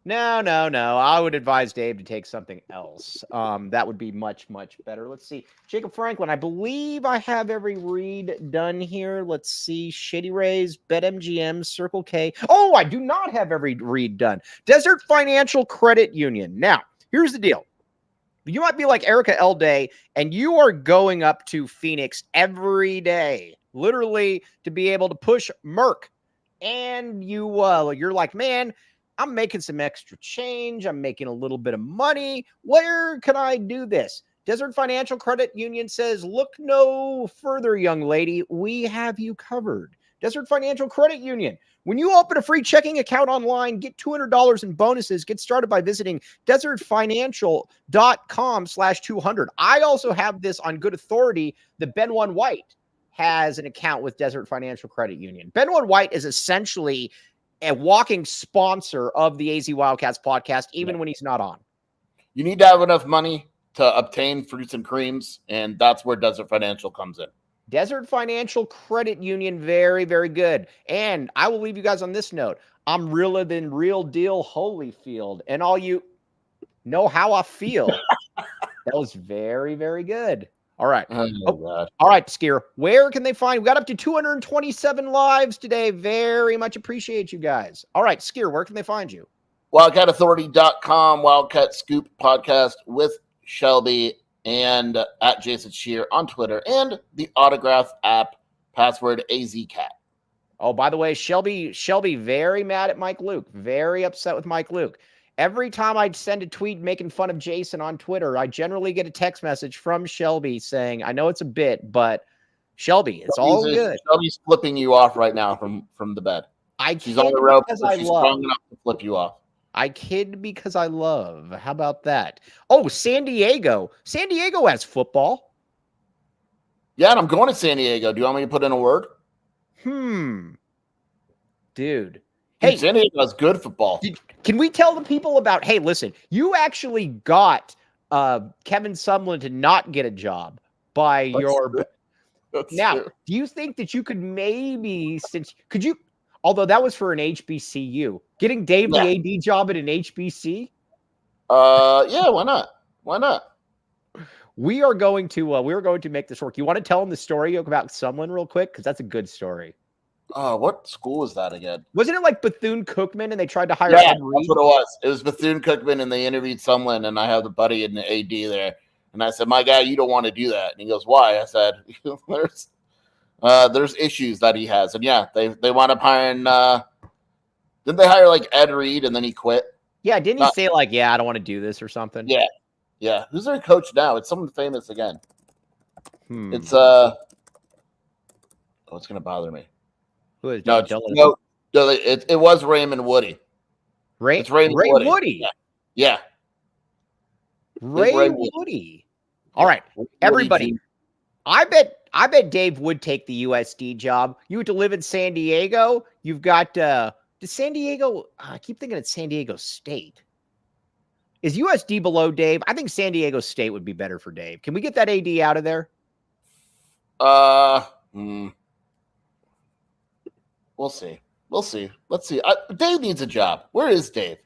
No. I would advise Dave to take something else. That would be much, much better. Let's see. Jacob Franklin, I believe I have every read done here. Let's see. Shady Rays, BetMGM, Circle K. Oh, I do not have every read done. Desert Financial Credit Union. Now, here's the deal. You might be like Erica L. Day, and you are going up to Phoenix every day, literally, to be able to push Merck. And you're like, man, I'm making some extra change. I'm making a little bit of money. Where can I do this? Desert Financial Credit Union says, look no further, young lady. We have you covered. Desert Financial Credit Union. When you open a free checking account online, get $200 in bonuses. Get started by visiting desertfinancial.com/200. I also have this on good authority that Ben One White has an account with Desert Financial Credit Union. Ben One White is essentially a walking sponsor of the AZ Wildcats podcast, even when he's not on. You need to have enough money to obtain fruits and creams, and that's where Desert Financial comes in. Desert Financial Credit Union, very, very good. And I will leave you guys on this note. I'm realer than real deal Holyfield, and all you know how I feel. That was very, very good. All right. All right, Skier. Where can they find? We got up to 227 lives today. Very much appreciate you guys. All right, Skier, where can they find you? WildcatAuthority.com, Wildcat Scoop podcast with Shelby and at Jason Shear on Twitter, and the Autograph app, password AZCat. Oh, by the way, Shelby very mad at Mike Luke. Very upset with Mike Luke. Every time I send a tweet making fun of Jason on Twitter, I generally get a text message from Shelby saying, I know it's a bit, but Shelby, it's all good. Shelby's flipping you off right now from the bed. She's on the rope because she's strong enough to flip you off. I kid because I love. How about that? Oh, San Diego. San Diego has football. Yeah, and I'm going to San Diego. Do you want me to put in a word? Dude. Hey, San Diego has good football. Can we tell the people about, hey, listen, you actually got Kevin Sumlin to not get a job by Now, do you think that you could maybe, although that was for an HBCU, getting Dave the AD job at an HBC? Yeah, why not? Why not? We are going to make this work. You want to tell them the story about Sumlin real quick? Because that's a good story. What school was that again? Wasn't it like Bethune-Cookman and they tried to hire Ed Reed? That's what it was. It was Bethune-Cookman and they interviewed Sumlin, and I have the buddy in the AD there. And I said, my guy, you don't want to do that. And he goes, why? I said, there's issues that he has. And yeah, they wound up hiring didn't they hire like Ed Reed and then he quit? Yeah, didn't he say like, I don't want to do this or something? Yeah. Yeah. Who's their coach now? It's someone famous again. It's it's gonna bother me. Who is it was Raymond Woody. It's Raymond Woody. Yeah. Ray Woody. All right, everybody. I bet Dave would take the USD job. You would to live in San Diego. You've got San Diego. I keep thinking it's San Diego State. Is USD below Dave? I think San Diego State would be better for Dave. Can we get that AD out of there? We'll see. Let's see. Dave needs a job. Where is Dave?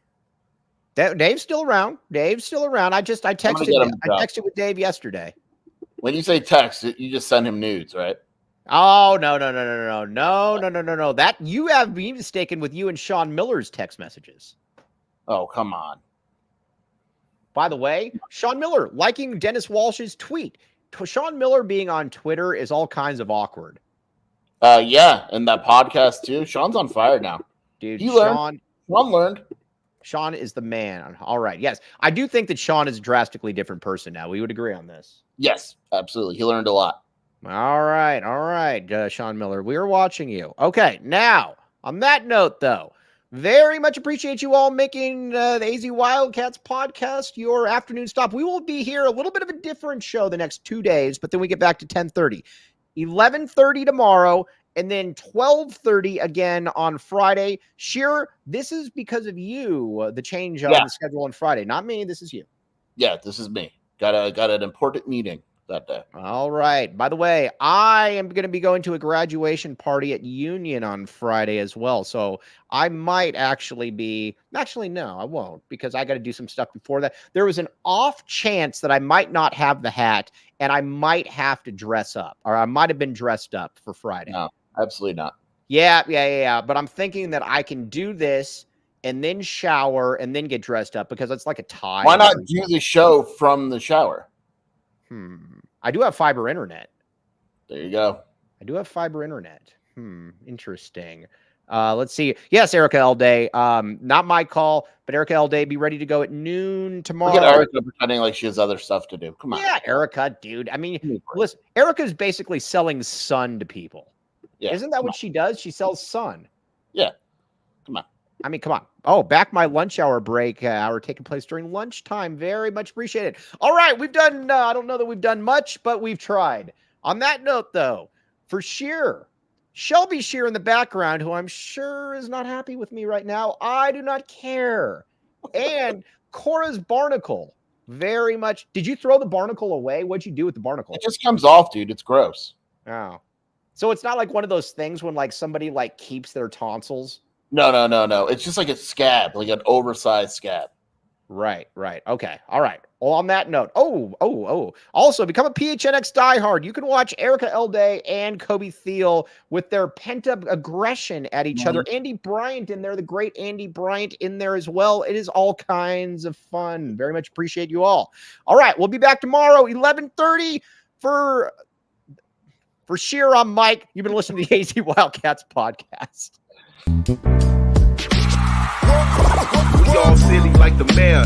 Dave's still around. I texted with Dave yesterday. When you say text, you just send him nudes, right? Oh, no. That you have me mistaken with you and Sean Miller's text messages. Oh, come on. By the way, Sean Miller liking Dennis Walsh's tweet. Sean Miller being on Twitter is all kinds of awkward. Yeah, and that podcast too. Sean's on fire now. Dude, Sean learned. Sean is the man. All right. Yes. I do think that Sean is a drastically different person now. We would agree on this. Yes, absolutely. He learned a lot. All right. Sean Miller, we are watching you. Okay. Now, on that note, though, very much appreciate you all making the AZ Wildcats podcast your afternoon stop. We will be here a little bit of a different show the next 2 days, but then we get back to 10:30. 11:30 tomorrow, and then 12:30 again on Friday. Shearer, this is because of you, the change on the schedule on Friday. Not me, this is you. Yeah, this is me. Got an important meeting that day. All right. By the way, I am going to be going to a graduation party at Union on Friday as well. So I might actually no, I won't, because I got to do some stuff before that. There was an off chance that I might not have the hat and I might have to dress up, or I might have been dressed up for Friday. No, absolutely not. Yeah. But I'm thinking that I can do this and then shower and then get dressed up because it's like a tie. Why not do the show from the shower? I do have fiber internet. There you go. I do have fiber internet. Interesting. Let's see. Yes, Erica Elday. Not my call, but Erica Elday, be ready to go at noon tomorrow. Look at Erica pretending like she has other stuff to do. Come on. Yeah, Erica, dude. I mean, listen, Erica's basically selling sun to people. Yeah. Isn't that what she does? She sells sun. Yeah. Come on. I mean, come on. Oh, back my lunch hour break hour taking place during lunchtime. Very much appreciated. All right, we've done, I don't know that we've done much, but we've tried. On that note, though, for Shearer, Shelby Shearer in the background, who I'm sure is not happy with me right now, I do not care. And Cora's barnacle, very much. Did you throw the barnacle away? What'd you do with the barnacle? It just comes off, dude. It's gross. Oh. So it's not like one of those things when like somebody like keeps their tonsils? No. It's just like a scab, like an oversized scab. Right. Okay. All right. On that note, also become a PHNX diehard. You can watch Erica Elday and Kobe Thiel with their pent-up aggression at each other. Andy Bryant in there, the great Andy Bryant in there as well. It is all kinds of fun. Very much appreciate you all. All right, we'll be back tomorrow, 11:30 for Sheer. I'm Mike. You've been listening to the AZ Wildcats podcast. We all silly like the mayor.